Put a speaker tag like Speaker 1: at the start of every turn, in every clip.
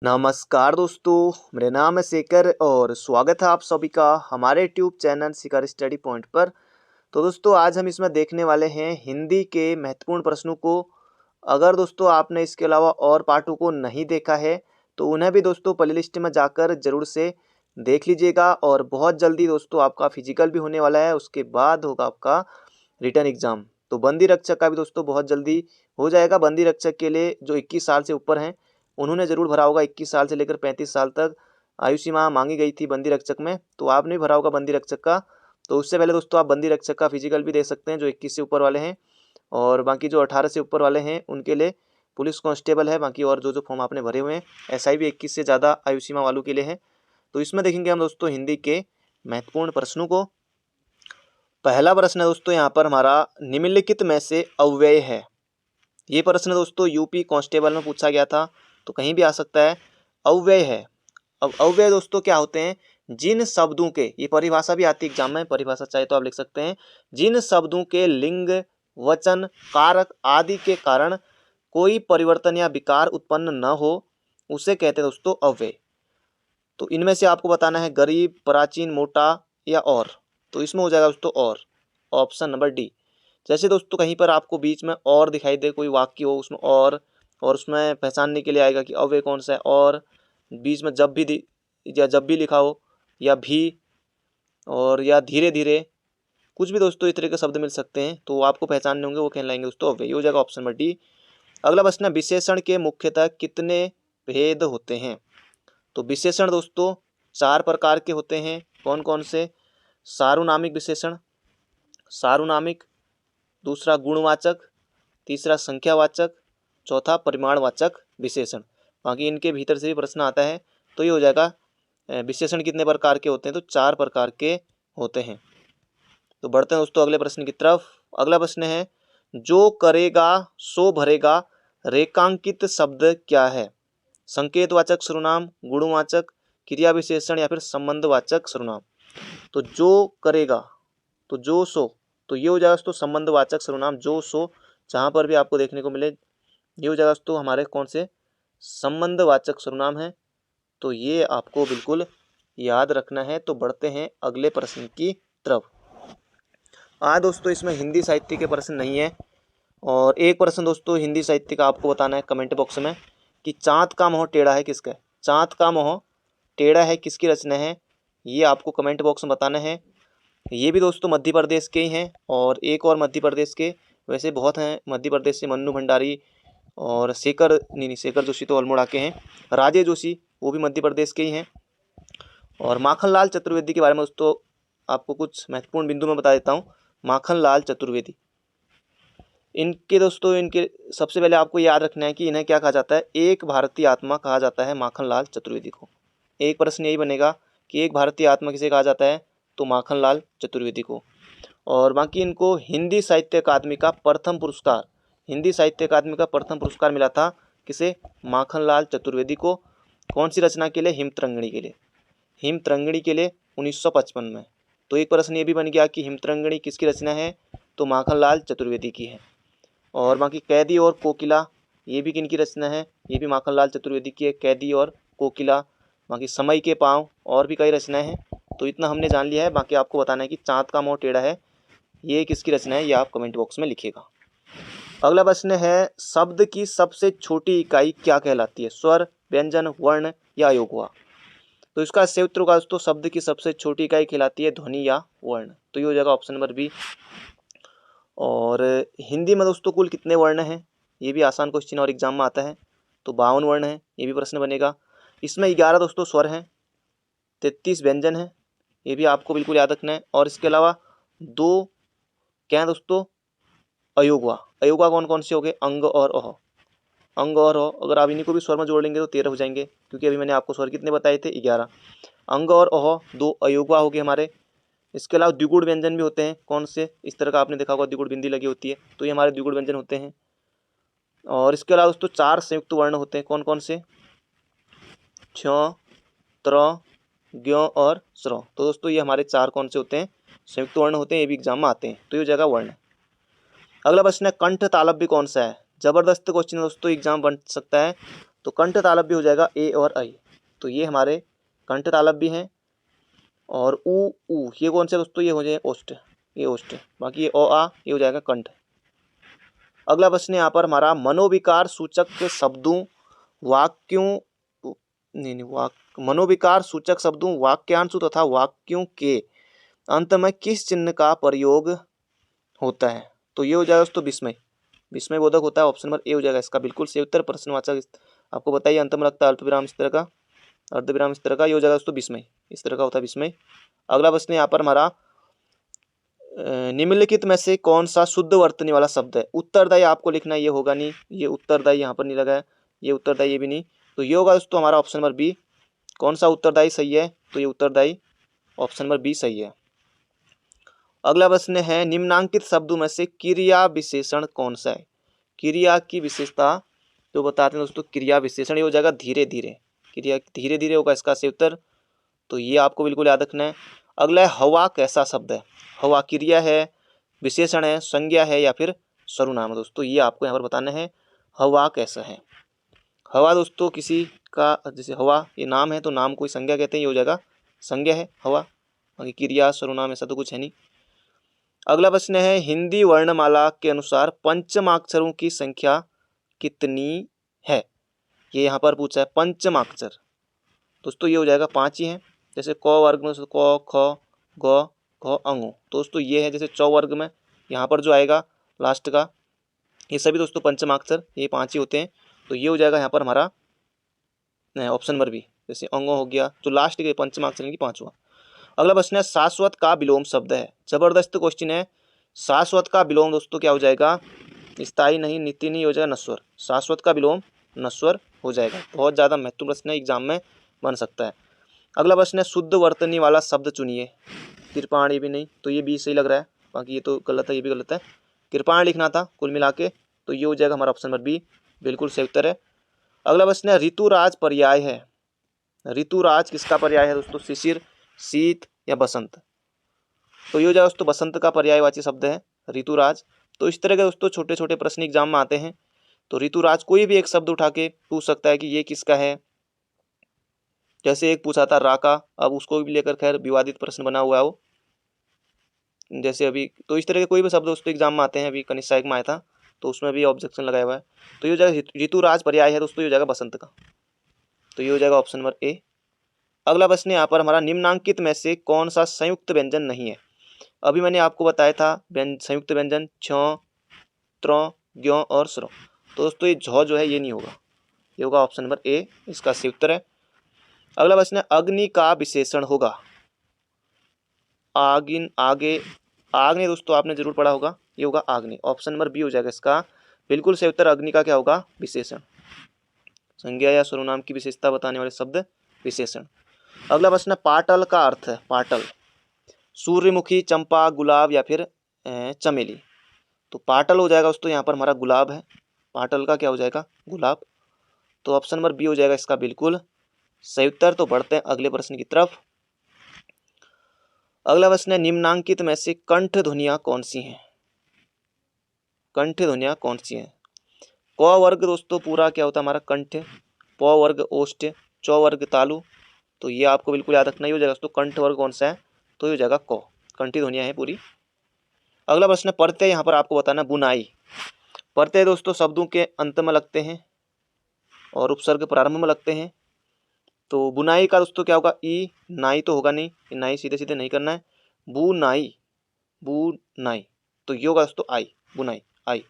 Speaker 1: नमस्कार दोस्तों, मेरा नाम है शेखर और स्वागत है आप सभी का हमारे ट्यूब चैनल शिखर स्टडी पॉइंट पर। तो दोस्तों आज हम इसमें देखने वाले हैं हिंदी के महत्वपूर्ण प्रश्नों को। अगर दोस्तों आपने इसके अलावा और पार्टों को नहीं देखा है तो उन्हें भी दोस्तों प्ले लिस्ट में जाकर ज़रूर से देख लीजिएगा। और बहुत जल्दी दोस्तों आपका फिजिकल भी होने वाला है, उसके बाद होगा आपका रिटर्न एग्ज़ाम। तो बंदी रक्षक का भी दोस्तों बहुत जल्दी हो जाएगा। बंदी रक्षक के लिए जो 21 साल से ऊपर हैं उन्होंने ज़रूर भरा होगा। 21 साल से लेकर 35 साल तक आयु सीमा मांगी गई थी बंदी रक्षक में, तो आपने भी भरा होगा बंदी रक्षक का। तो उससे पहले दोस्तों आप बंदी रक्षक का फिजिकल भी दे सकते हैं जो 21 से ऊपर वाले हैं, और बाकी जो 18 से ऊपर वाले हैं उनके लिए पुलिस कांस्टेबल है। बाकी और जो फॉर्म आपने भरे हुए हैं एसआई भी 21 से ज़्यादा आयु सीमा वालों के लिए है। तो इसमें देखेंगे हम दोस्तों हिंदी के महत्वपूर्ण प्रश्नों को। पहला प्रश्न है दोस्तों यहाँ पर हमारा, निम्नलिखित में से अव्यय है। ये प्रश्न दोस्तों यूपी कांस्टेबल में पूछा गया था, तो कहीं भी आ सकता है। अव्यय है। अब अव्यय दोस्तों क्या होते हैं? जिन शब्दों के, ये परिभाषा भी आती है एग्जाम में, परिभाषा चाहे तो आप लिख सकते हैं। जिन शब्दों के लिंग, वचन, कारक आदि के कारण कोई परिवर्तन या विकार उत्पन्न न हो उसे कहते हैं दोस्तों अव्यय। तो इनमें से आपको बताना है गरीब, प्राचीन, मोटा या और। तो इसमें हो जाएगा दोस्तों और, ऑप्शन नंबर डी। जैसे दोस्तों कहीं पर आपको बीच में और दिखाई दे, कोई वाक्य हो उसमें और उसमें पहचानने के लिए आएगा कि अव्यय कौन सा है। और बीच में जब भी या जब भी लिखा हो, या भी, और या धीरे धीरे, कुछ भी दोस्तों इस तरह के शब्द मिल सकते हैं, तो आपको पहचानने होंगे, वो कहलाएंगे दोस्तों अव्यय। ये हो जाएगा ऑप्शन नंबर डी। अगला प्रश्न है, विशेषण के मुख्यतः कितने भेद होते हैं? तो विशेषण दोस्तों 4 प्रकार के होते हैं। कौन कौन से? सार्वनामिक विशेषण, सार्वनामिक, दूसरा गुणवाचक, तीसरा संख्यावाचक, चौथा परिमाणवाचक विशेषण। बाकी इनके भीतर से भी प्रश्न आता है। तो ये हो जाएगा विशेषण कितने प्रकार के होते हैं? तो 4 प्रकार के होते हैं। तो बढ़ते हैं दोस्तों अगले प्रश्न की तरफ। अगला प्रश्न है, जो करेगा सो भरेगा रेखांकित शब्द क्या है? संकेतवाचक सर्वनाम, गुणवाचक, क्रिया विशेषण या फिर संबंधवाचक सर्वनाम। तो जो करेगा, तो जो सो, तो ये हो जाएगा दोस्तों संबंधवाचक सर्वनाम। जो सो जहाँ पर भी आपको देखने को मिले, ये हो जाएगा दोस्तों हमारे कौन से? संबंधवाचक सर्वनाम है। तो ये आपको बिल्कुल याद रखना है। तो बढ़ते हैं अगले प्रश्न की तरफ। दोस्तों इसमें हिंदी साहित्य के प्रश्न नहीं है। और एक प्रश्न दोस्तों हिंदी साहित्य का आपको बताना है कमेंट बॉक्स में कि चाँद का मोह टेढ़ा है किसका है? चाँद का मोह टेढ़ा है किसकी रचना है? ये आपको कमेंट बॉक्स में बताना है। ये भी दोस्तों मध्य प्रदेश के ही हैं, और एक और मध्य प्रदेश के, वैसे बहुत हैं मध्य प्रदेश से, मन्नू भंडारी और शेखर जोशी तो अल्मोड़ा के हैं। राजे जोशी वो भी मध्य प्रदेश के ही हैं। और माखनलाल चतुर्वेदी के बारे में दोस्तों आपको कुछ महत्वपूर्ण बिंदु में बता देता हूँ। माखनलाल चतुर्वेदी, इनके दोस्तों इनके सबसे पहले आपको याद रखना है कि इन्हें क्या कहा जाता है? एक भारतीय आत्मा कहा जाता है माखनलाल चतुर्वेदी को। एक प्रश्न यही बनेगा कि एक भारतीय आत्मा किसे कहा जाता है? तो माखनलाल चतुर्वेदी को। और बाकी इनको हिंदी साहित्य अकादमी का प्रथम पुरस्कार, हिंदी साहित्य अकादमी का प्रथम पुरस्कार मिला था किसे? माखनलाल चतुर्वेदी को। कौन सी रचना के लिए? हिमतरंगिणी के लिए। हिमतरंगिणी के लिए 1955 में। तो एक प्रश्न ये भी बन गया कि हिमतरंगिणी किसकी रचना है? तो माखनलाल चतुर्वेदी की है। और बाकी कैदी और कोकिला, ये भी किनकी रचना है? ये भी माखनलाल चतुर्वेदी की है, कैदी और कोकिला। बाकी समय के पाँव, और भी कई रचनाएं हैं। तो इतना हमने जान लिया है। बाकी आपको बताना है कि चाँद का मोह टेढ़ा है ये किसकी रचना है, ये आप कमेंट बॉक्स में लिखिएगा। अगला प्रश्न है, शब्द की सबसे छोटी इकाई क्या कहलाती है? स्वर, व्यंजन, वर्ण या अयोग हुआ? तो इसका सही उत्तर होगा दोस्तों, शब्द की सबसे छोटी इकाई कहलाती है ध्वनि या वर्ण। तो ये हो जाएगा ऑप्शन नंबर बी। और हिंदी में दोस्तों कुल कितने वर्ण हैं? ये भी आसान क्वेश्चन और एग्जाम में आता है। तो 52 वर्ण हैं, ये भी प्रश्न बनेगा। इसमें 11 दोस्तों स्वर हैं, 33 व्यंजन हैं, ये भी आपको बिल्कुल याद रखना है। और इसके अलावा 2 क्या है दोस्तों? अयोगवा। अयोगवा कौन कौन से हो गए? अंग और अह। अंग और अह, अगर आप इन्हीं को भी स्वर में जोड़ लेंगे तो 13 हो जाएंगे, क्योंकि अभी मैंने आपको स्वर कितने बताए थे? 11। अंग और अह 2 अयोगवा हो गए हमारे। इसके अलावा द्विगुण व्यंजन भी होते हैं। कौन से? इस तरह का आपने देखा होगा, द्विगुण बिंदी लगी होती है, तो ये हमारे द्विगुण व्यंजन होते हैं। और इसके अलावा दोस्तों 4 संयुक्त वर्ण होते हैं। कौन कौन से? क्ष, त्र, ज्ञ और स्र। तो दोस्तों ये हमारे 4 कौन से होते हैं? संयुक्त वर्ण होते हैं। ये भी एग्जाम में आते हैं। तो ये जगह वर्ण है। अगला प्रश्न है, कंठ तालव्य कौन सा है? जबरदस्त क्वेश्चन दोस्तों, एग्जाम बन सकता है। तो कंठ तालव्य भी हो जाएगा ए और ऐ। तो ये हमारे कंठ तालव्य भी हैं। और ऊ ये कौन से दोस्तों, ये हो जाए ओष्ठ, ये ओष्ठ। बाकी ये ओ आ ये हो जाएगा कंठ। अगला प्रश्न यहाँ पर हमारा मनोविकार सूचक के शब्दों वाक्यों मनोविकार सूचक शब्दों वाक्यांशों तथा वाक्यों के अंत में किस चिन्ह का प्रयोग होता है? तो ये हो जाएगा दोस्तों विस्मय, विस्मय बोधक होता है। ऑप्शन नंबर ए हो जाएगा इसका बिल्कुल सही उत्तर। प्रश्नवाचक आपको बताइए अंत में लगता है अल्पविराम इस तरह का, अर्धविराम इस तरह का, ये हो जाएगा दोस्तों विस्मय, इस तरह का होता है विस्मय। अगला प्रश्न यहाँ पर हमारा निम्नलिखित में से कौन सा शुद्ध वर्तनी वाला शब्द है? उत्तरदायी आपको लिखना है, ये होगा नहीं, ये उत्तरदायी यहाँ पर नहीं लगा है, ये उत्तरदायी ये भी नहीं, तो ये होगा दोस्तों हमारा ऑप्शन नंबर बी। कौन सा उत्तरदायी सही है? तो ये उत्तरदायी ऑप्शन नंबर बी सही है। अगला प्रश्न है निम्नांकित शब्दों में से क्रिया विशेषण कौन सा है? क्रिया की विशेषता जो बताते हैं दोस्तों, क्रिया विशेषण ये हो जाएगा धीरे धीरे, क्रिया धीरे धीरे होगा इसका सही उत्तर। तो ये आपको बिल्कुल याद रखना है। अगला है हवा कैसा शब्द है? हवा क्रिया है, विशेषण है, संज्ञा है या फिर सर्वनाम है? दोस्तों ये आपको यहाँ पर बताना है हवा कैसा है। हवा दोस्तों किसी का, जैसे हवा ये नाम है तो नाम कोई संज्ञा कहते हैं, ये हो जाएगा संज्ञा है हवा। बाकी क्रिया सर्वनाम ऐसा तो कुछ है नहीं। अगला प्रश्न है हिंदी वर्णमाला के अनुसार पंचमाक्षरों की संख्या कितनी है? ये यहाँ पर पूछा है पंचमाक्षर। दोस्तों ये हो जाएगा 5 ही हैं। जैसे क वर्ग में क ख ग घ अंग, दोस्तों ये है। जैसे चौ वर्ग में यहाँ पर जो आएगा लास्ट का, ये सभी दोस्तों पंचमाक्षर, ये 5 ही होते हैं। तो ये हो जाएगा यहाँ पर हमारा ऑप्शन नंबर बी। जैसे अंगो हो गया जो लास्ट के पंचमाक्षर की 5वां। अगला प्रश्न है शाश्वत का विलोम शब्द है। जबरदस्त क्वेश्चन है। शाश्वत का विलोम दोस्तों क्या हो जाएगा? स्थायी नहीं, नित्य नहीं, हो जाएगा नश्वर। शाश्वत का विलोम नश्वर हो जाएगा। बहुत ज़्यादा महत्वपूर्ण प्रश्न है, एग्जाम में बन सकता है। अगला प्रश्न है शुद्ध वर्तनी वाला शब्द चुनिए। कृपाण ये भी नहीं, तो ये भी सही लग रहा है, बाकी ये तो गलत है, ये भी गलत है। कृपाण लिखना था कुल मिला के, तो ये हो जाएगा हमारा ऑप्शन नंबर बी, बिल्कुल सही उत्तर है। अगला प्रश्न है ऋतुराज पर्याय है। ऋतुराज किसका पर्याय है दोस्तों? शिशिर, शीत या बसंत? तो ये हो जाएगा दोस्तों बसंत का पर्यायवाची शब्द है ऋतुराज। तो इस तरह के दोस्तों छोटे छोटे प्रश्न एग्जाम में आते हैं। तो ऋतुराज कोई भी एक शब्द उठा के पूछ सकता है कि ये किसका है। जैसे एक पूछा था राका, अब उसको भी लेकर खैर विवादित प्रश्न बना हुआ है वो, जैसे अभी। तो इस तरह के कोई भी शब्द दोस्तों एग्जाम में आते हैं। अभी कनिष्ठ सहायक में आया था तो उसमें भी ऑब्जेक्शन लगाया हुआ है। तो ये हो जाएगा ऋतुराज पर्याय है दोस्तों, ये हो जाएगा बसंत का। तो ये हो जाएगा ऑप्शन नंबर ए। अगला प्रश्न यहाँ पर हमारा निम्नांकित में से कौन सा संयुक्त व्यंजन नहीं है? अभी मैंने आपको बताया था संयुक्त व्यंजन छ, त्र, ज्ञ और स्र। तो दोस्तों ये झ जो है ये नहीं होगा, ये होगा ऑप्शन नंबर ए, इसका सही उत्तर है। अगला प्रश्न है अग्नि का विशेषण होगा। आगिन, आगे, आग ने दोस्तों आपने जरूर पढ़ा होगा, ये होगा आग्नि। ऑप्शन नंबर बी हो जाएगा इसका बिल्कुल सही उत्तर। अग्नि का क्या होगा? विशेषण। संज्ञा या सर्वनाम की विशेषता बताने वाले शब्द विशेषण। अगला प्रश्न है पाटल का अर्थ है। पाटल सूर्यमुखी, चंपा, गुलाब या फिर चमेली? तो पाटल हो जाएगा दोस्तों यहाँ पर हमारा गुलाब है। पाटल का क्या हो जाएगा? गुलाब। तो ऑप्शन नंबर बी हो जाएगा इसका बिल्कुल सही उत्तर। तो बढ़ते हैं अगले प्रश्न की तरफ। अगला प्रश्न है निम्नांकित में से कंठ ध्वनियां कौन सी हैं? कंठ ध्वनियां कौन सी हैं? क वर्ग दोस्तों पूरा क्या होता है हमारा? कंठ। प वर्ग ओष्ठ, चौ वर्ग तालु। तो ये आपको बिल्कुल याद रखना ही हो जाएगा दोस्तों। कंठ वर्ग कौन सा है? तो ये हो जाएगा क, कंठी ध्वनियां हैं पूरी। अगला प्रश्न है प्रत्यय, यहाँ पर आपको बताना बुनाई। प्रत्यय दोस्तों शब्दों के अंत में लगते हैं और उपसर्ग प्रारंभ में लगते हैं। तो बुनाई का दोस्तों क्या होगा? ई, नाई तो होगा नहीं, नाई सीधे सीधे नहीं करना है। बुनाई, बुनाई, तो ये होगा दोस्तों आई, बुनाई, आई।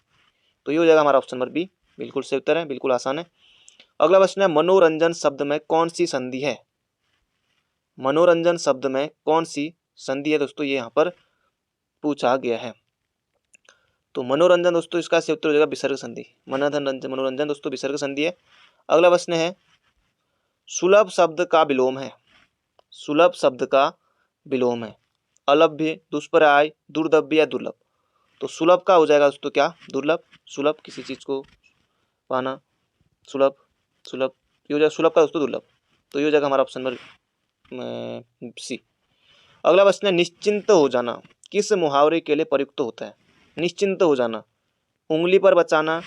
Speaker 1: तो ये हो जाएगा हमारा ऑप्शन नंबर बी, बिल्कुल सही उत्तर है, बिल्कुल आसान है। अगला प्रश्न है मनोरंजन शब्द में कौन सी संधि है? मनोरंजन शब्द में कौन सी संधि है दोस्तों? ये यहाँ पर पूछा गया है। तो मनोरंजन दोस्तों इसका सही उत्तर हो जाएगा विसर्ग संधि। मनोरंजन दोस्तों विसर्ग संधि है। अगला प्रश्न है सुलभ शब्द का विलोम है। सुलभ शब्द का विलोम है अलभ्य, दुष्प्राय, दुर्लभ या दुर्लभ। तो सुलभ का हो जाएगा दोस्तों क्या? दुर्लभ। सुलभ किसी चीज को पाना, सुलभ, सुलभ, ये हो जाएगा सुलभ का दोस्तों दुर्लभ। तो ये हो जाएगा हमारा ऑप्शन नंबर सी। अगला प्रश्न है निश्चिंत हो जाना किस मुहावरे के लिए प्रयुक्त होता है? निश्चिंत हो जाना, उंगली पर बचाना,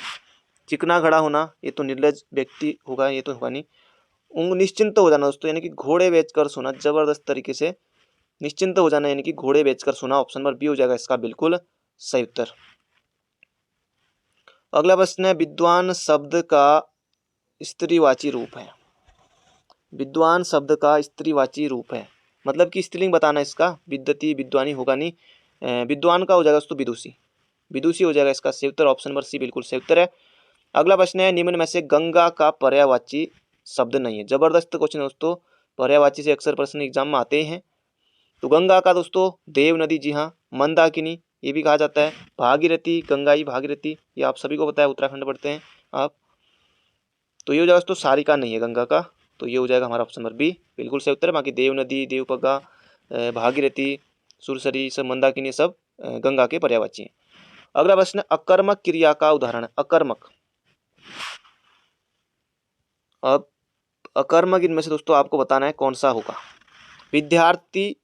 Speaker 1: चिकना खड़ा होना, ये तो निर्लज व्यक्ति होगा, ये तो होगा नहीं। निश्चिंत हो जाना दोस्तों, यानी कि घोड़े बेचकर सोना, जबरदस्त तरीके से निश्चिंत हो जाना, यानी कि घोड़े बेचकर सोना। ऑप्शन नंबर बी हो जाएगा इसका बिल्कुल सही उत्तर। अगला प्रश्न है, विद्वान शब्द का स्त्रीवाची रूप है। विद्वान शब्द का स्त्रीवाची रूप है, मतलब कि स्त्रीलिंग बताना इसका। विद्वती विद्वानी होगा नहीं, विद्वान का हो जाएगा दोस्तों विदुषी, विदुषी हो जाएगा इसका सही उत्तर। ऑप्शन नंबर सी बिल्कुल सही उत्तर है। अगला प्रश्न है, निम्न में से गंगा का पर्यायवाची शब्द नहीं है। जबरदस्त क्वेश्चन दोस्तों, पर्यायवाची से अक्सर प्रश्न एग्जाम में आते हैं। तो गंगा का दोस्तों देव नदी, जी हाँ, मंदाकिनी ये भी कहा जाता है, भागीरथी, गंगाई भागीरथी, ये आप सभी को पता है, उत्तराखंड पढ़ते हैं आप। तो ये हो जाएगा दोस्तों सारिका नहीं है गंगा का, तो ये हो जाएगा हमारा ऑप्शन नंबर बी बिल्कुल सही उत्तर है। बाकी देव नदी, देवपगा, भागीरथी, सुरसरी, सब मंदाकिनी सब गंगा के पर्यायवाची हैं। अगला प्रश्न, अकर्मक क्रिया का उदाहरण। अकर्मक, अब अकर्मक इनमें से दोस्तों आपको बताना है कौन सा होगा। विद्यार्थी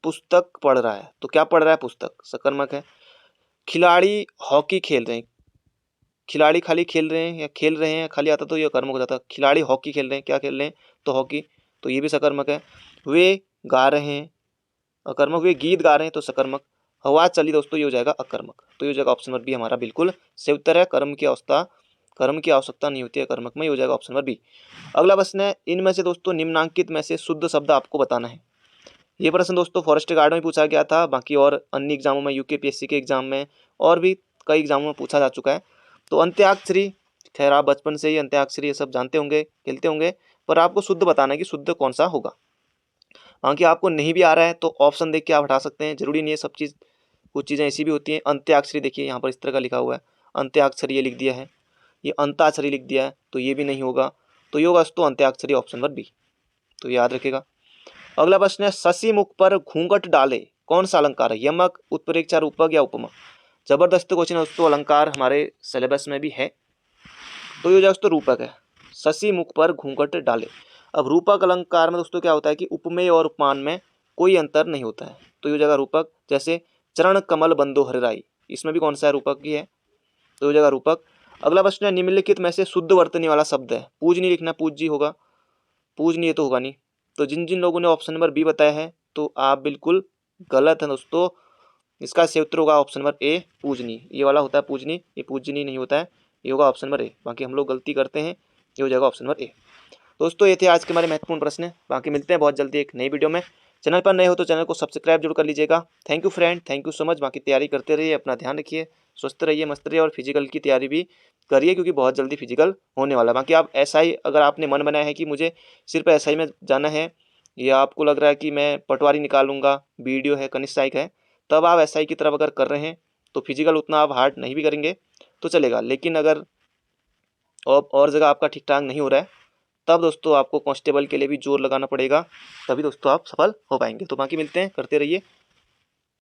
Speaker 1: पुस्तक पढ़ रहा है, तो क्या पढ़ रहा है, पुस्तक, सकर्मक है। खिलाड़ी हॉकी खेल रहे हैं, खिलाड़ी खाली खेल रहे हैं या खेल रहे हैं खाली आता तो ये अकर्मक हो जाता। खिलाड़ी हॉकी खेल रहे हैं, क्या खेल रहे हैं, तो हॉकी, तो ये भी सकर्मक है। वे गा रहे हैं, अकर्मक। वे गीत गा रहे हैं, तो सकर्मक। हवा चली दोस्तों, ये हो जाएगा अकर्मक, तो ये हो जाएगा ऑप्शन नंबर बी हमारा बिल्कुल सही उत्तर है। कर्म की आवश्यकता नहीं होती है कर्मक में, ये हो जाएगा ऑप्शन नंबर बी। अगला प्रश्न है, इनमें से दोस्तों निम्नांकित में से शुद्ध शब्द आपको बताना है। ये प्रश्न दोस्तों फॉरेस्ट गार्ड में पूछा गया था, बाकी और अन्य एग्जामों में, यूकेपीएससी के एग्जाम में और भी कई एग्जामों में पूछा जा चुका है। तो अंत्याक्षरी, खैर आप बचपन से ही अंत्याक्षरी ये सब जानते होंगे, खेलते होंगे, पर आपको शुद्ध बताना है कि शुद्ध कौन सा होगा। बाकी आपको नहीं भी आ रहा है तो ऑप्शन देख के आप हटा सकते हैं, जरूरी नहीं है सब चीज़, कुछ चीज़ें ऐसी भी होती हैं। अंत्याक्षरी देखिए यहाँ पर इस तरह का लिखा हुआ है, अंत्याक्षरी ये लिख दिया है, ये अंताक्षरी लिख दिया है, तो ये भी नहीं होगा, तो ये होगा दोस्तों अंत्याक्षरी, ऑप्शन नंबर बी, तो याद रखेगा। अगला प्रश्न है, शशि मुख पर घूंघट डाले कौन सा अलंकार है। यमक, उत्प्रेक्षा, रूपक या उपमा। जबरदस्त क्वेश्चन है दोस्तों, अलंकार हमारे सिलेबस में भी है, तो ये दोस्तों रूपक है। शशि मुख पर घूंघट डाले। अब रूपक अलंकार में दोस्तों क्या होता है कि उपमेय और उपमान में कोई अंतर नहीं होता है, तो ये जगह रूपक। जैसे चरण कमल बंदो हरिराई, इसमें भी कौन सा है, रूपक ही है, तो ये जगह रूपक। अगला प्रश्न है, निम्नलिखित में से शुद्ध वर्तनी वाला शब्द है। पूजनी लिखना, पूज्य होगा, पूजनीय तो होगा नहीं। तो जिन जिन लोगों ने ऑप्शन नंबर बी बताया है तो आप बिल्कुल गलत है दोस्तों, इसका सही उत्तर होगा ऑप्शन नंबर ए, पूजनी। ये वाला होता है पूजनी, ये पूजनी नहीं होता है, ये होगा ऑप्शन नंबर ए। बाकी हम लोग गलती करते हैं, ये हो जाएगा ऑप्शन नंबर ए। दोस्तों ये थे आज के हमारे महत्वपूर्ण प्रश्न, बाकी मिलते हैं बहुत जल्दी एक नई वीडियो में। चैनल पर नए हो तो चैनल को सब्सक्राइब जरूर कर लीजिएगा। Thank you friend, thank you so much. बाकी तैयारी करते रहिए, अपना ध्यान रखिए, स्वस्थ रहिए, मस्त रहिए, और फिजिकल की तैयारी भी करिए क्योंकि बहुत जल्दी फिजिकल होने वाला है। बाकी आप एसआई, अगर आपने मन बनाया है कि मुझे सिर्फ एसआई में जाना है, या आपको लग रहा है कि मैं पटवारी निकालूंगा, वीडियो है, कनिष्ठ सहायक है, तब आप एसआई की तरफ अगर कर रहे हैं तो फिजिकल उतना आप हार्ड नहीं भी करेंगे तो चलेगा। लेकिन अगर और जगह आपका ठीक ठाक नहीं हो रहा है, तब दोस्तों आपको कांस्टेबल के लिए भी जोर लगाना पड़ेगा, तभी दोस्तों आप सफल हो पाएंगे। तो बाकी मिलते हैं, करते रहिए,